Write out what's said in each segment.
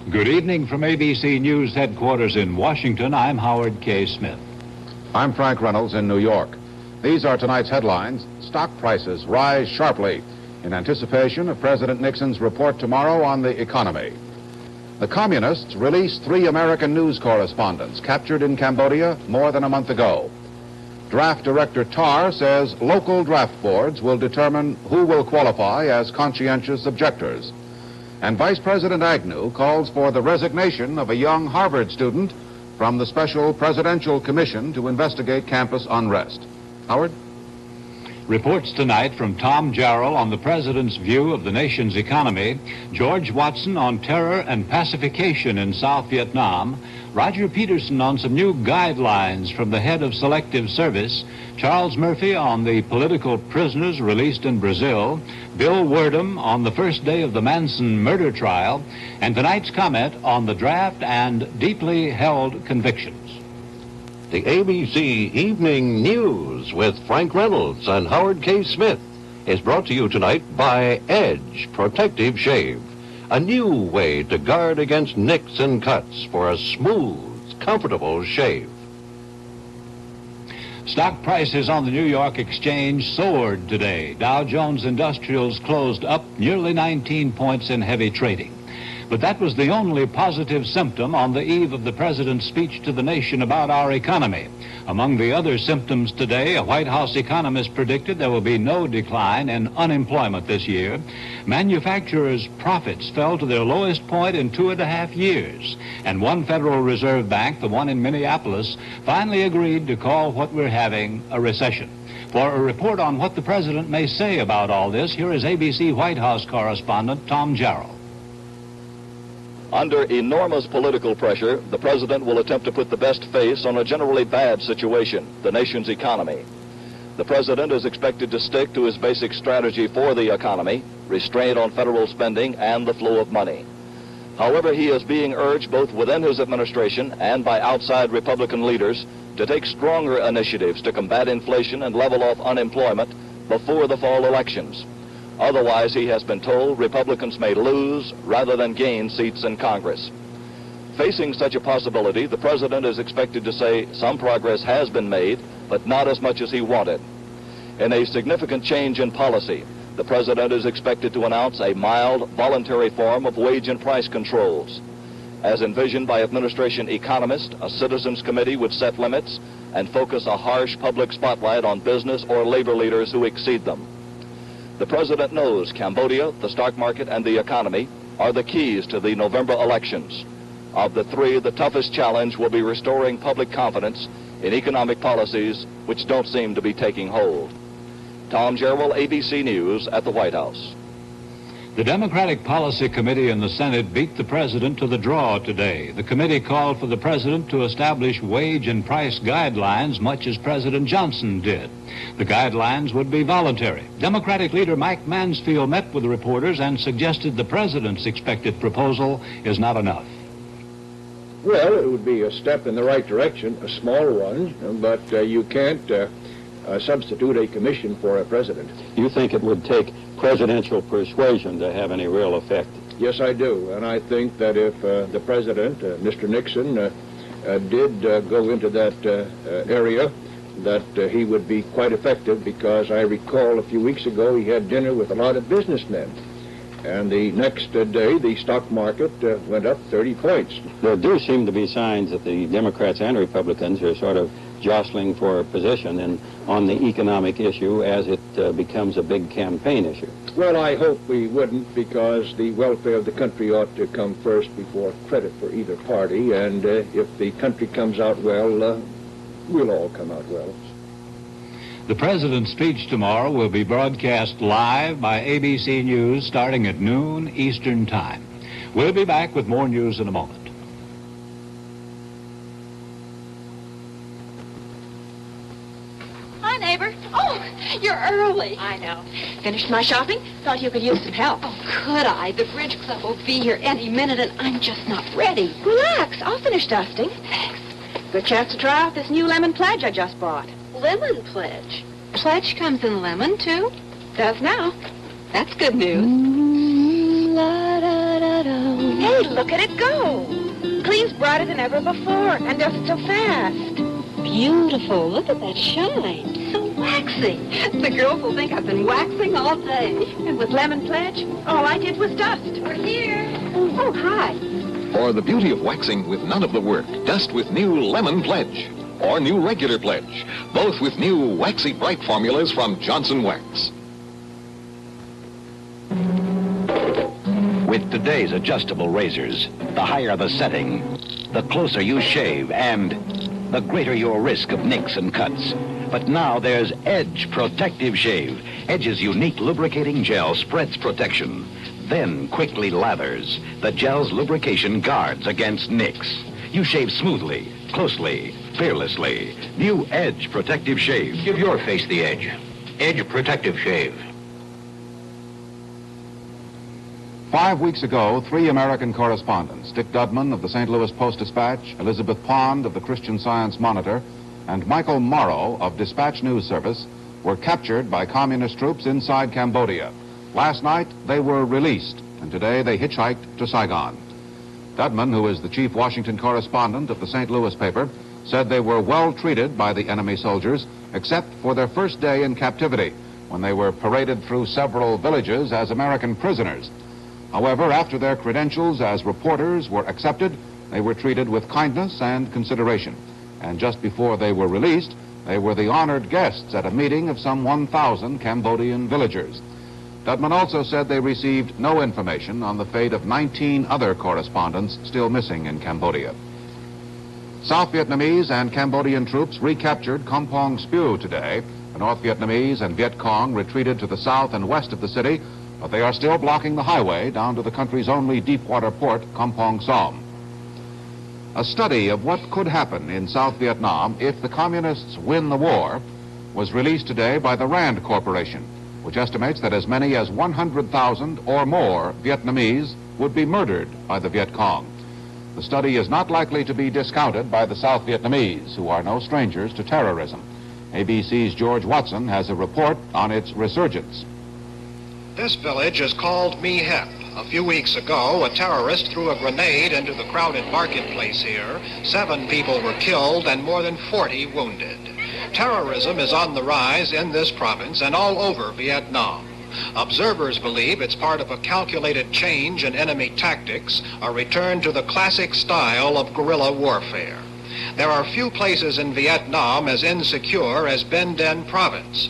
Good evening from ABC News headquarters in Washington. I'm Howard K. Smith. I'm Frank Reynolds in New York. These are tonight's headlines. Stock prices rise sharply in anticipation of President Nixon's report tomorrow on the economy. The communists released 3 American news correspondents captured in Cambodia more than a month ago. Draft Director Tarr says local draft boards will determine who will qualify as conscientious objectors. And Vice President Agnew calls for the resignation of a young Harvard student from the Special Presidential Commission to investigate campus unrest. Howard? Reports tonight from Tom Jarrell on the president's view of the nation's economy, George Watson on terror and pacification in South Vietnam, Roger Peterson on some new guidelines from the head of Selective Service, Charles Murphy on the political prisoners released in Brazil, Bill Werdum on the first day of the Manson murder trial, and tonight's comment on the draft and deeply held convictions. The ABC Evening News with Frank Reynolds and Howard K. Smith is brought to you tonight by Edge Protective Shave, a new way to guard against nicks and cuts for a smooth, comfortable shave. Stock prices on the New York Exchange soared today. Dow Jones Industrials closed up nearly 19 points in heavy trading. But that was the only positive symptom on the eve of the president's speech to the nation about our economy. Among the other symptoms today, a White House economist predicted there will be no decline in unemployment this year. Manufacturers' profits fell to their lowest point in 2.5 years. And one Federal Reserve Bank, the one in Minneapolis, finally agreed to call what we're having a recession. For a report on what the president may say about all this, here is ABC White House correspondent Tom Jarrell. Under enormous political pressure, the president will attempt to put the best face on a generally bad situation, the nation's economy. The president is expected to stick to his basic strategy for the economy, restraint on federal spending and the flow of money. However, he is being urged both within his administration and by outside Republican leaders to take stronger initiatives to combat inflation and level off unemployment before the fall elections. Otherwise, he has been told, Republicans may lose rather than gain seats in Congress. Facing such a possibility, the president is expected to say some progress has been made, but not as much as he wanted. In a significant change in policy, the president is expected to announce a mild, voluntary form of wage and price controls. As envisioned by administration economists, a citizens committee would set limits and focus a harsh public spotlight on business or labor leaders who exceed them. The president knows Cambodia, the stock market, and the economy are the keys to the November elections. Of the 3, the toughest challenge will be restoring public confidence in economic policies which don't seem to be taking hold. Tom Jarrell, ABC News at the White House. The Democratic Policy Committee in the Senate beat the president to the draw today. The committee called for the president to establish wage and price guidelines, much as President Johnson did. The guidelines would be voluntary. Democratic leader Mike Mansfield met with reporters and suggested the president's expected proposal is not enough. Well, it would be a step in the right direction, a small one, but you can't substitute a commission for a president. You think it would take presidential persuasion to have any real effect? Yes, I do. And I think that if the president, Mr. Nixon, did go into that area, that he would be quite effective, because I recall a few weeks ago he had dinner with a lot of businessmen. And the next day, the stock market went up 30 points. There do seem to be signs that the Democrats and Republicans are sort of jostling for a position on the economic issue as it becomes a big campaign issue. Well, I hope we wouldn't, because the welfare of the country ought to come first before credit for either party. And if the country comes out well, we'll all come out well. The president's speech tomorrow will be broadcast live by ABC News starting at noon Eastern Time. We'll be back with more news in a moment. Hi, neighbor. Oh, you're early. I know. Finished my shopping? Thought you could use some help. Oh, could I? The bridge club will be here any minute, and I'm just not ready. Relax. I'll finish dusting. Thanks. Good chance to try out this new lemon pledge I just bought. Lemon pledge. Pledge comes in lemon, too? Does now. That's good news. Hey, look at it go. Cleans brighter than ever before, and does it so fast. Beautiful. Look at that shine. So waxy. The girls will think I've been waxing all day. And with Lemon Pledge, all I did was dust. We're here. Oh, hi. For the beauty of waxing with none of the work, dust with new Lemon Pledge or new Regular Pledge, both with new waxy bright formulas from Johnson Wax. With today's adjustable razors, the higher the setting, the closer you shave and the greater your risk of nicks and cuts. But now there's Edge Protective Shave. Edge's unique lubricating gel spreads protection, then quickly lathers. The gel's lubrication guards against nicks. You shave smoothly, closely, fearlessly. New Edge Protective Shave. Give your face the edge. Edge Protective Shave. 5 weeks ago, 3 American correspondents, Dick Dudman of the St. Louis Post-Dispatch, Elizabeth Pond of the Christian Science Monitor, and Michael Morrow of Dispatch News Service, were captured by communist troops inside Cambodia. Last night, they were released, and today they hitchhiked to Saigon. Dudman, who is the chief Washington correspondent of the St. Louis paper, said they were well treated by the enemy soldiers, except for their first day in captivity, when they were paraded through several villages as American prisoners. However, after their credentials as reporters were accepted, they were treated with kindness and consideration. And just before they were released, they were the honored guests at a meeting of some 1,000 Cambodian villagers. Dudman also said they received no information on the fate of 19 other correspondents still missing in Cambodia. South Vietnamese and Cambodian troops recaptured Kampong Speu today. The North Vietnamese and Viet Cong retreated to the south and west of the city, but they are still blocking the highway down to the country's only deep-water port, Kampong Som. A study of what could happen in South Vietnam if the communists win the war was released today by the Rand Corporation, which estimates that as many as 100,000 or more Vietnamese would be murdered by the Viet Cong. The study is not likely to be discounted by the South Vietnamese, who are no strangers to terrorism. ABC's George Watson has a report on its resurgence. This village is called Me Hep. A few weeks ago, a terrorist threw a grenade into the crowded marketplace here. 7 people were killed and more than 40 wounded. Terrorism is on the rise in this province and all over Vietnam. Observers believe it's part of a calculated change in enemy tactics, a return to the classic style of guerrilla warfare. There are few places in Vietnam as insecure as Ben Dinh province.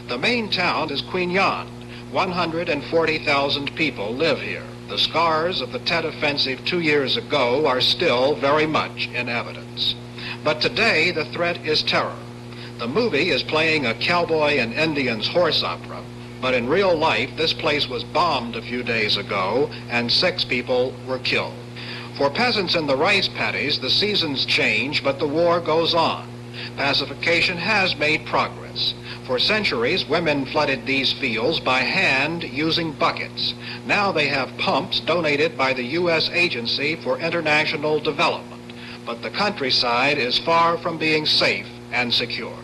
The main town is Quy Nhon. 140,000 people live here. The scars of the Tet Offensive 2 years ago are still very much in evidence. But today the threat is terror. The movie is playing a cowboy and Indians horse opera, but in real life this place was bombed a few days ago and 6 people were killed. For peasants in the rice paddies, the seasons change, but the war goes on. Pacification has made progress. For centuries, women flooded these fields by hand using buckets. Now they have pumps donated by the U.S. Agency for International Development. But the countryside is far from being safe and secure.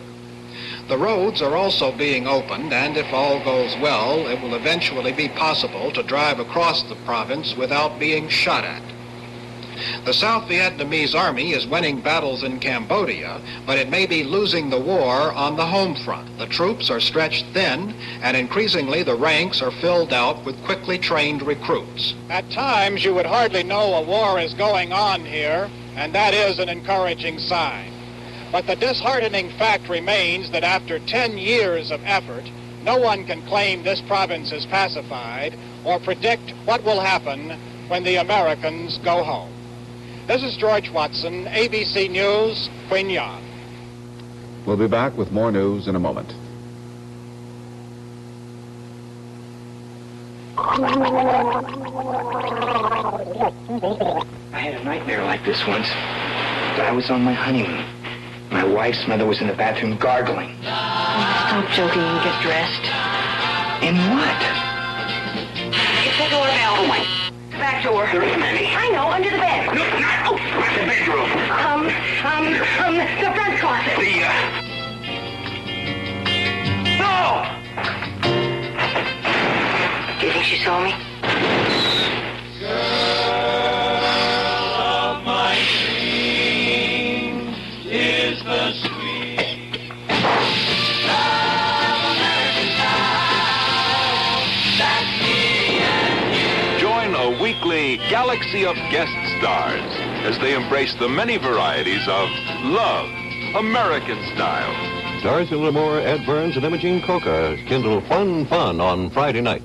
The roads are also being opened, and if all goes well, it will eventually be possible to drive across the province without being shot at. The South Vietnamese army is winning battles in Cambodia, but it may be losing the war on the home front. The troops are stretched thin, and increasingly the ranks are filled out with quickly trained recruits. At times you would hardly know a war is going on here, and that is an encouraging sign. But the disheartening fact remains that after 10 years of effort, no one can claim this province is pacified or predict what will happen when the Americans go home. This is George Watson, ABC News, Quy Nhon. We'll be back with more news in a moment. I had a nightmare like this once. I was on my honeymoon. My wife's mother was in the bathroom gargling. Stop joking and get dressed. In what? It's the doorbell. Oh, my... Back door. There isn't any. I know, under the bed. No, not... Oh, the bedroom. The front closet. No! Do you think she saw me? the galaxy of guest stars as they embrace the many varieties of love, American style. Dorothy Lamour, Ed Burns, and Imogene Coca kindle fun on Friday night.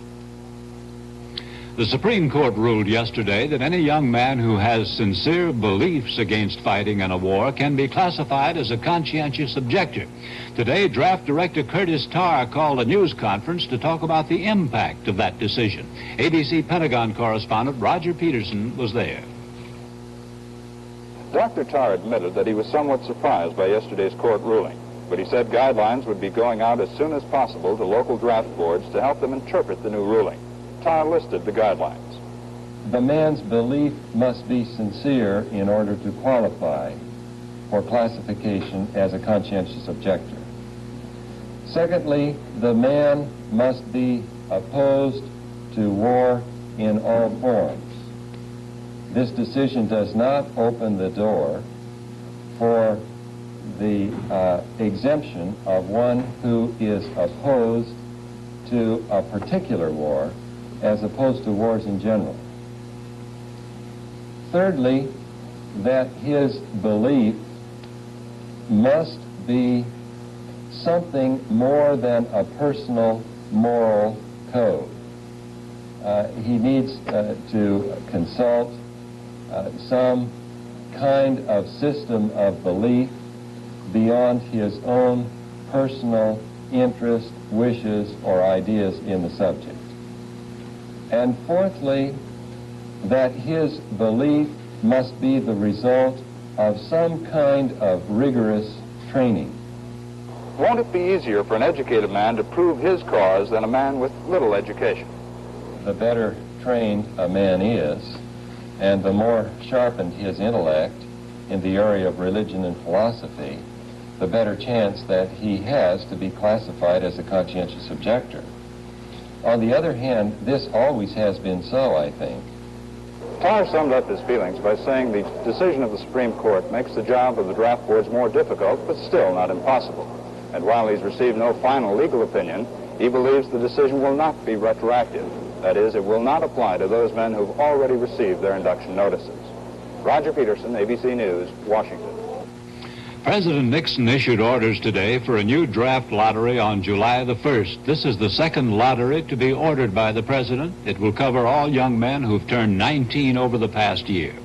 The Supreme Court ruled yesterday that any young man who has sincere beliefs against fighting in a war can be classified as a conscientious objector. Today, Draft Director Curtis Tarr called a news conference to talk about the impact of that decision. ABC Pentagon correspondent Roger Peterson was there. Dr. Tarr admitted that he was somewhat surprised by yesterday's court ruling, but he said guidelines would be going out as soon as possible to local draft boards to help them interpret the new ruling. Tarr listed the guidelines. The man's belief must be sincere in order to qualify for classification as a conscientious objector. Secondly, the man must be opposed to war in all forms. This decision does not open the door for the exemption of one who is opposed to a particular war as opposed to wars in general. Thirdly, that his belief must be something more than a personal moral code. He needs to consult some kind of system of belief beyond his own personal interest, wishes, or ideas in the subject. And fourthly, that his belief must be the result of some kind of rigorous training. Won't it be easier for an educated man to prove his cause than a man with little education? The better trained a man is, and the more sharpened his intellect in the area of religion and philosophy, the better chance that he has to be classified as a conscientious objector. On the other hand, this always has been so, I think. Tarr summed up his feelings by saying the decision of the Supreme Court makes the job of the draft boards more difficult, but still not impossible. And while he's received no final legal opinion, he believes the decision will not be retroactive. That is, it will not apply to those men who've already received their induction notices. Roger Peterson, ABC News, Washington. President Nixon issued orders today for a new draft lottery on July the 1st. This is the second lottery to be ordered by the president. It will cover all young men who've turned 19 over the past year.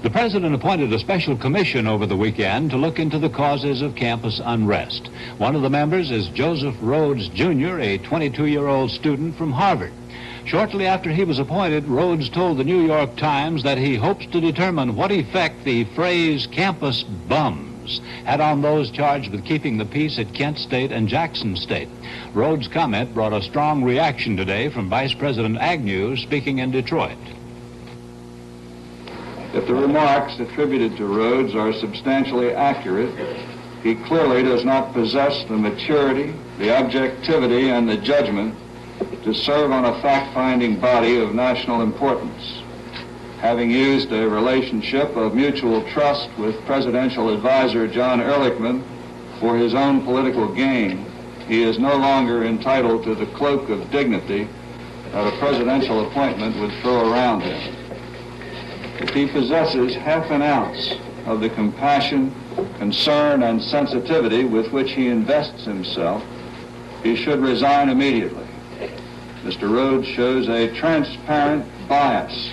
The president appointed a special commission over the weekend to look into the causes of campus unrest. One of the members is Joseph Rhodes, Jr., a 22-year-old student from Harvard. Shortly after he was appointed, Rhodes told the New York Times that he hopes to determine what effect the phrase campus bums had on those charged with keeping the peace at Kent State and Jackson State. Rhodes' comment brought a strong reaction today from Vice President Agnew speaking in Detroit. If the remarks attributed to Rhodes are substantially accurate, he clearly does not possess the maturity, the objectivity, and the judgment to serve on a fact-finding body of national importance. Having used a relationship of mutual trust with presidential advisor John Ehrlichman for his own political gain, he is no longer entitled to the cloak of dignity that a presidential appointment would throw around him. If he possesses half an ounce of the compassion, concern, and sensitivity with which he invests himself, he should resign immediately. Mr. Rhodes shows a transparent bias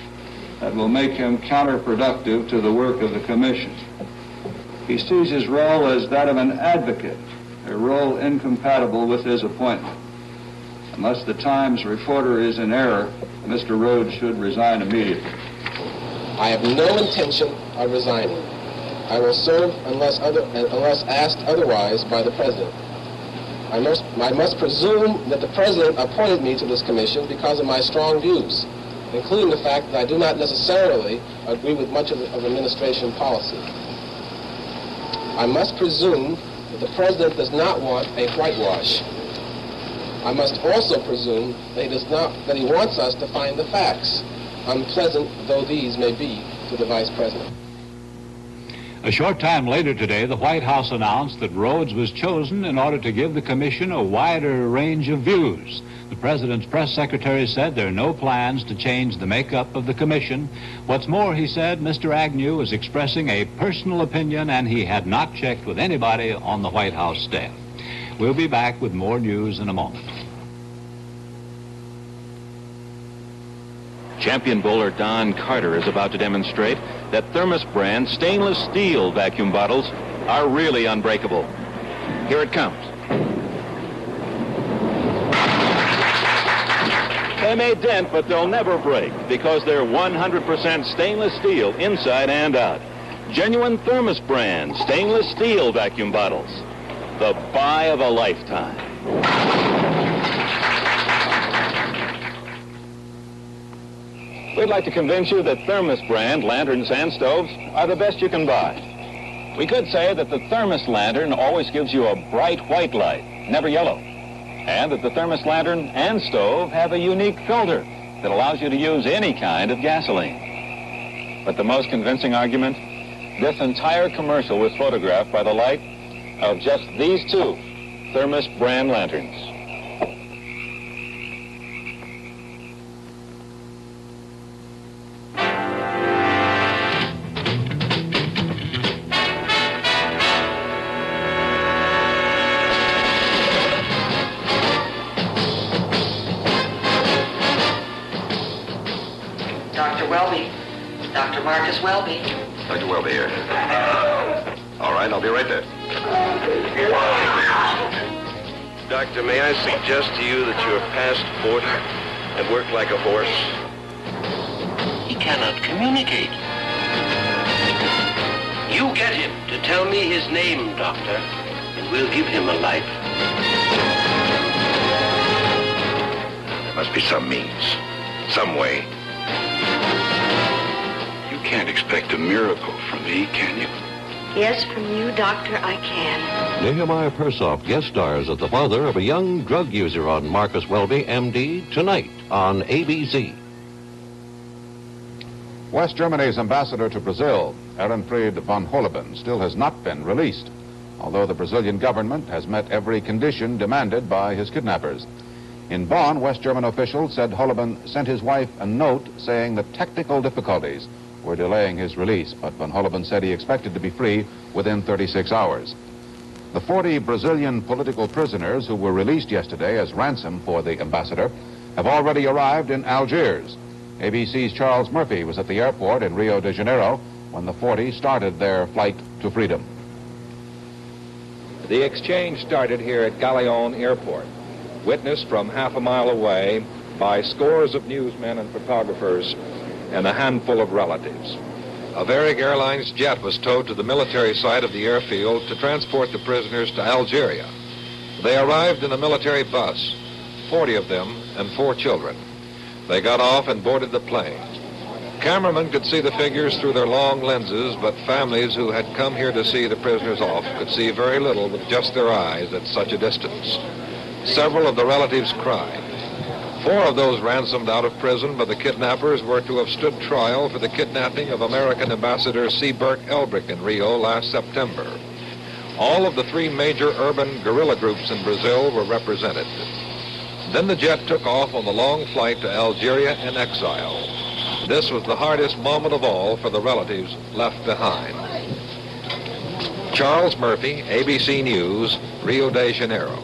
that will make him counterproductive to the work of the commission. He sees his role as that of an advocate, a role incompatible with his appointment. Unless the Times reporter is in error, Mr. Rhodes should resign immediately. I have no intention of resigning. I will serve unless asked otherwise by the President. I must presume that the President appointed me to this commission because of my strong views, including the fact that I do not necessarily agree with much of administration policy. I must presume that the President does not want a whitewash. I must also presume that he wants us to find the facts, unpleasant though these may be to the Vice President. A short time later today, the White House announced that Rhodes was chosen in order to give the commission a wider range of views. The president's press secretary said there are no plans to change the makeup of the commission. What's more, he said, Mr. Agnew was expressing a personal opinion and he had not checked with anybody on the White House staff. We'll be back with more news in a moment. Champion bowler Don Carter is about to demonstrate that Thermos brand stainless steel vacuum bottles are really unbreakable. Here it comes. They may dent, but they'll never break because they're 100% stainless steel inside and out. Genuine Thermos brand stainless steel vacuum bottles. The buy of a lifetime. We'd like to convince you that Thermos brand lanterns and stoves are the best you can buy. We could say that the Thermos lantern always gives you a bright white light, never yellow. And that the Thermos lantern and stove have a unique filter that allows you to use any kind of gasoline. But the most convincing argument, this entire commercial was photographed by the light of just these two Thermos brand lanterns. Dr. Marcus Welby. Dr. Welby here. All right, I'll be right there. Doctor, may I suggest to you that you are past 40 and work like a horse? He cannot communicate. You get him to tell me his name, Doctor, and we'll give him a life. There must be some means, some way. You can't expect a miracle from me, can you? Yes, from you, Doctor, I can. Nehemiah Persoff guest stars as the father of a young drug user on Marcus Welby, M.D., tonight on ABC. West Germany's ambassador to Brazil, Ehrenfried von Holleben, still has not been released, although the Brazilian government has met every condition demanded by his kidnappers. In Bonn, West German officials said Holleben sent his wife a note saying that technical difficulties were delaying his release, but von Holleben said he expected to be free within 36 hours. The 40 Brazilian political prisoners who were released yesterday as ransom for the ambassador have already arrived in Algiers. ABC's Charles Murphy was at the airport in Rio de Janeiro when the 40 started their flight to freedom. The exchange started here at Galeon Airport, witnessed from half a mile away by scores of newsmen and photographers and a handful of relatives. A Varig Airlines jet was towed to the military side of the airfield to transport the prisoners to Algeria. They arrived in a military bus, 40 of them and 4 children. They got off and boarded the plane. Cameramen could see the figures through their long lenses, but families who had come here to see the prisoners off could see very little with just their eyes at such a distance. Several of the relatives cried. 4 of those ransomed out of prison by the kidnappers were to have stood trial for the kidnapping of American Ambassador C. Burke Elbrick in Rio last September. All of the 3 major urban guerrilla groups in Brazil were represented. Then the jet took off on the long flight to Algeria in exile. This was the hardest moment of all for the relatives left behind. Charles Murphy, ABC News, Rio de Janeiro.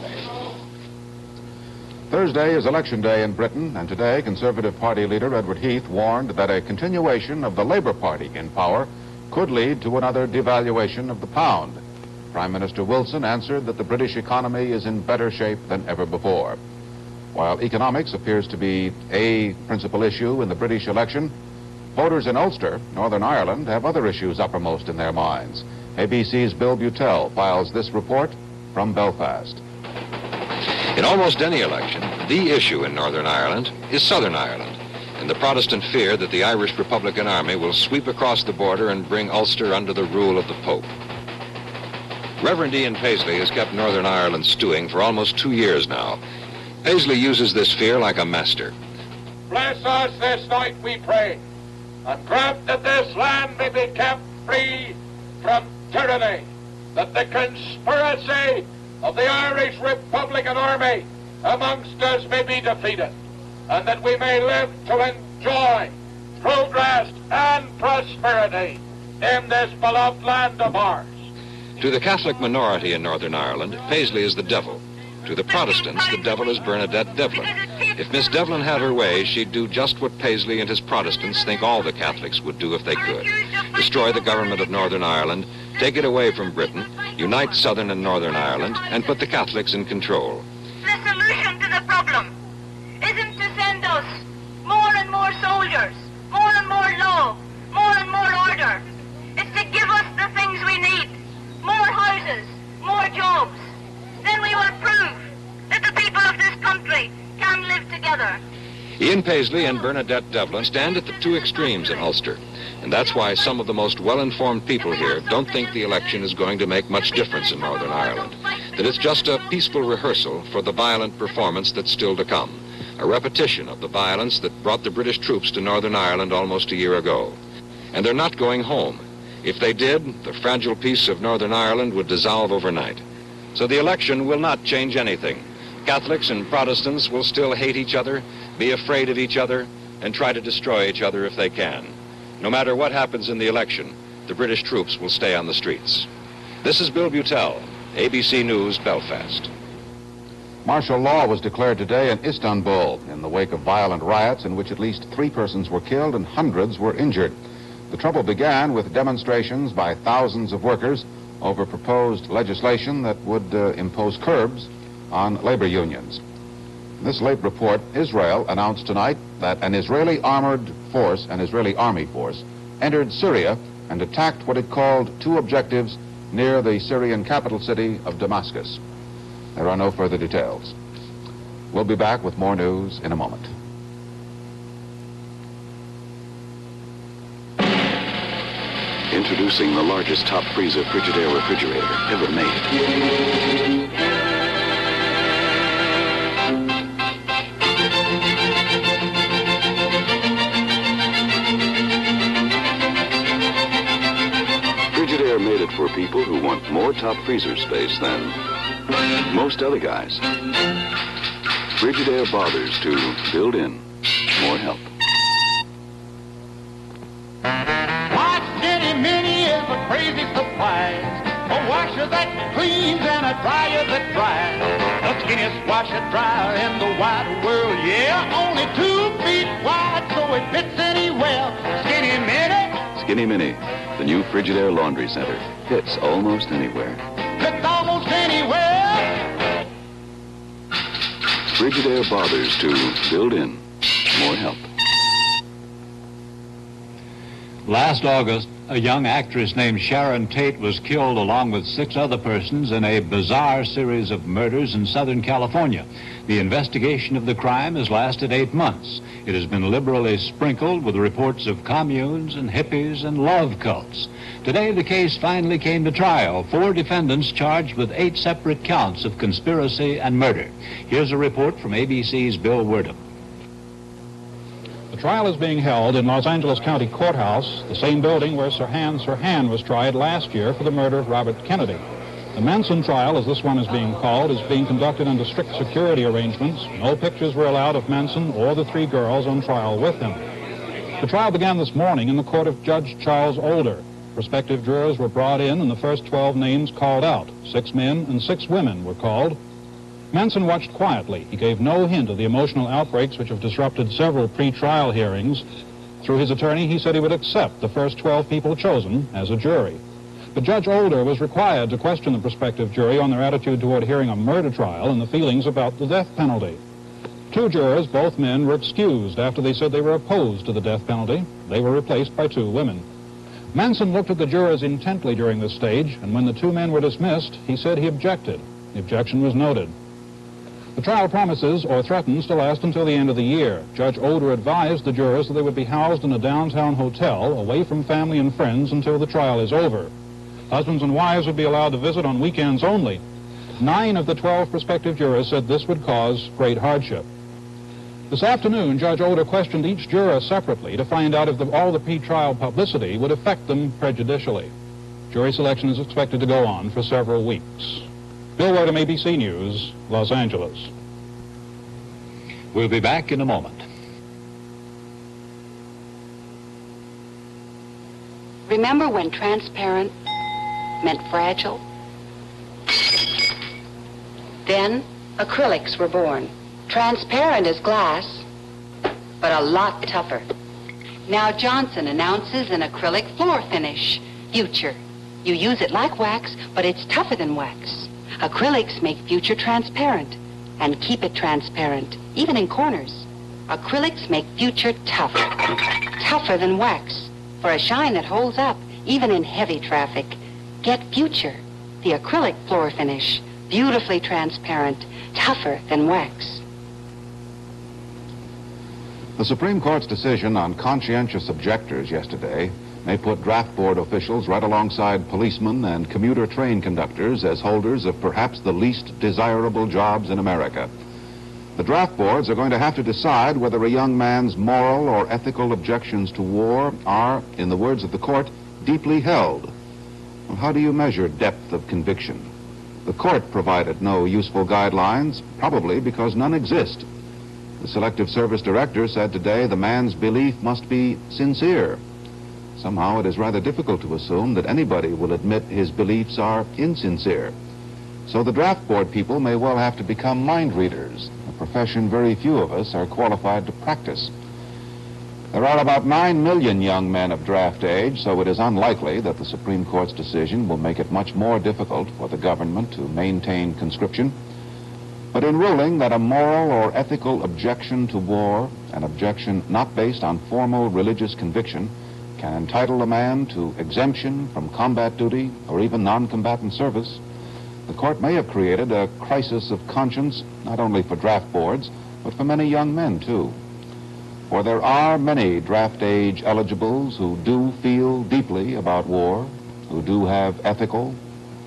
Thursday is Election Day in Britain, and today Conservative Party leader Edward Heath warned that a continuation of the Labour Party in power could lead to another devaluation of the pound. Prime Minister Wilson answered that the British economy is in better shape than ever before. While economics appears to be a principal issue in the British election, voters in Ulster, Northern Ireland, have other issues uppermost in their minds. ABC's Bill Butel files this report from Belfast. In almost any election, the issue in Northern Ireland is Southern Ireland, and the Protestant fear that the Irish Republican Army will sweep across the border and bring Ulster under the rule of the Pope. Reverend Ian Paisley has kept Northern Ireland stewing for almost 2 years now. Paisley uses this fear like a master. Bless us this night, we pray, and grant that this land may be kept free from prosperity, that the conspiracy of the Irish Republican Army amongst us may be defeated, and that we may live to enjoy progress and prosperity in this beloved land of ours. To the Catholic minority in Northern Ireland, Paisley is the devil. To the Protestants, the devil is Bernadette Devlin. If Miss Devlin had her way, she'd do just what Paisley and his Protestants think all the Catholics would do if they could. Destroy the government of Northern Ireland, take it away from Britain, unite Southern and Northern Ireland, and put the Catholics in control. The solution to the problem isn't to send us more and more soldiers, more and more law, more and more order. It's to give us the things we need, more houses, more jobs. Then we will prove that the people of this country can live together. Ian Paisley and Bernadette Devlin stand at the two extremes in Ulster, and that's why some of the most well-informed people here don't think the election is going to make much difference in Northern Ireland, that it's just a peaceful rehearsal for the violent performance that's still to come, a repetition of the violence that brought the British troops to Northern Ireland almost a year ago. And they're not going home. If they did, the fragile peace of Northern Ireland would dissolve overnight. So the election will not change anything. Catholics and Protestants will still hate each other, be afraid of each other, and try to destroy each other if they can. No matter what happens in the election, the British troops will stay on the streets. This is Bill Butel, ABC News, Belfast. Martial law was declared today in Istanbul in the wake of violent riots in which at least 3 persons were killed and hundreds were injured. The trouble began with demonstrations by thousands of workers over proposed legislation that would impose curbs on labor unions. In this late report, Israel announced tonight that an Israeli armored force, an Israeli army force, entered Syria and attacked what it called 2 objectives near the Syrian capital city of Damascus. There are no further details. We'll be back with more news in a moment. Introducing the largest top freezer Frigidaire refrigerator ever made. Frigidaire made it for people who want more top freezer space than most other guys. Frigidaire bothers to build in more help. Crazy supplies, a washer that cleans and a dryer that dries. The skinniest washer dryer in the wide world, yeah, only 2 feet wide, so it fits anywhere. Skinny Mini. Skinny Mini, the new Frigidaire laundry center. Fits almost anywhere. Fits almost anywhere. Frigidaire bothers to build in more help. Last August, a young actress named Sharon Tate was killed along with 6 other persons in a bizarre series of murders in Southern California. The investigation of the crime has lasted 8 months. It has been liberally sprinkled with reports of communes and hippies and love cults. Today, the case finally came to trial. 4 defendants charged with 8 separate counts of conspiracy and murder. Here's a report from ABC's Bill Werdum. The trial is being held in Los Angeles County Courthouse, the same building where Sirhan was tried last year for the murder of Robert Kennedy. The Manson trial, as this one is being called, is being conducted under strict security arrangements. No pictures were allowed of Manson or the 3 girls on trial with him. The trial began this morning in the court of Judge Charles Older. Prospective jurors were brought in and the first 12 names called out. 6 men and 6 women were called. Manson watched quietly. He gave no hint of the emotional outbreaks which have disrupted several pre-trial hearings. Through his attorney, he said he would accept the first 12 people chosen as a jury. But Judge Older was required to question the prospective jury on their attitude toward hearing a murder trial and the feelings about the death penalty. 2 jurors, both men, were excused after they said they were opposed to the death penalty. They were replaced by 2 women. Manson looked at the jurors intently during this stage, and when the 2 men were dismissed, he said he objected. The objection was noted. The trial promises or threatens to last until the end of the year. Judge Older advised the jurors that they would be housed in a downtown hotel away from family and friends until the trial is over. Husbands and wives would be allowed to visit on weekends only. 9 of the 12 prospective jurors said this would cause great hardship. This afternoon, Judge Older questioned each juror separately to find out if all the pre-trial publicity would affect them prejudicially. Jury selection is expected to go on for several weeks. Bill Wardham, ABC News, Los Angeles. We'll be back in a moment. Remember when transparent meant fragile? Then acrylics were born. Transparent as glass, but a lot tougher. Now Johnson announces an acrylic floor finish, Future. You use it like wax, but it's tougher than wax. Acrylics make Future transparent and keep it transparent, even in corners. Acrylics make Future tough, tougher than wax, for a shine that holds up, even in heavy traffic. Get Future, the acrylic floor finish, beautifully transparent, tougher than wax. The Supreme Court's decision on conscientious objectors yesterday may put draft board officials right alongside policemen and commuter train conductors as holders of perhaps the least desirable jobs in America. The draft boards are going to have to decide whether a young man's moral or ethical objections to war are, in the words of the court, deeply held. Well, how do you measure depth of conviction? The court provided no useful guidelines, probably because none exist. The Selective Service Director said today the man's belief must be sincere. Somehow it is rather difficult to assume that anybody will admit his beliefs are insincere. So the draft board people may well have to become mind readers, a profession very few of us are qualified to practice. There are about 9 million young men of draft age, so it is unlikely that the Supreme Court's decision will make it much more difficult for the government to maintain conscription. But in ruling that a moral or ethical objection to war, an objection not based on formal religious conviction, can entitle a man to exemption from combat duty or even non-combatant service, the court may have created a crisis of conscience not only for draft boards, but for many young men, too. For there are many draft age eligibles who do feel deeply about war, who do have ethical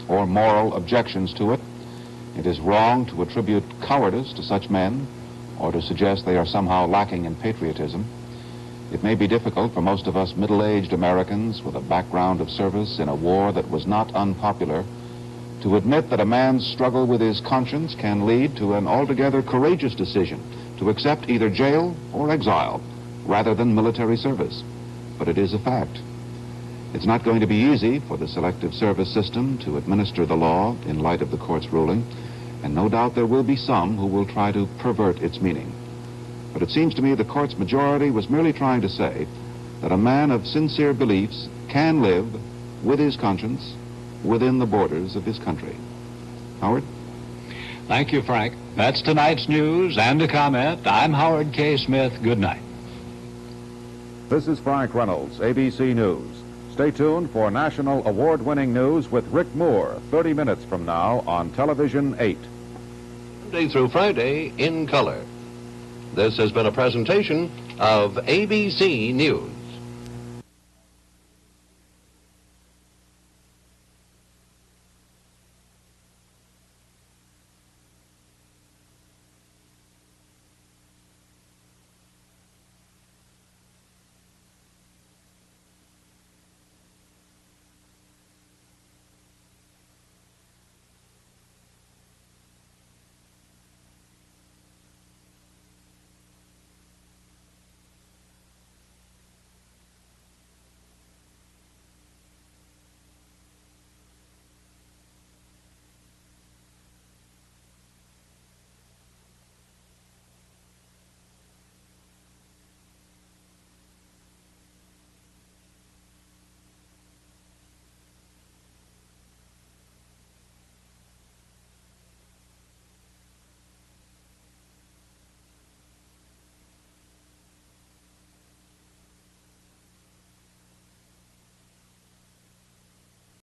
or moral objections to it. It is wrong to attribute cowardice to such men or to suggest they are somehow lacking in patriotism. It may be difficult for most of us middle-aged Americans with a background of service in a war that was not unpopular to admit that a man's struggle with his conscience can lead to an altogether courageous decision to accept either jail or exile rather than military service. But it is a fact. It's not going to be easy for the Selective Service system to administer the law in light of the court's ruling, and no doubt there will be some who will try to pervert its meaning. But it seems to me the court's majority was merely trying to say that a man of sincere beliefs can live with his conscience within the borders of his country. Howard? Thank you, Frank. That's tonight's news and a comment. I'm Howard K. Smith. Good night. This is Frank Reynolds, ABC News. Stay tuned for national award-winning news with Rick Moore, 30 minutes from now on Television 8. Monday through Friday in color. This has been a presentation of ABC News.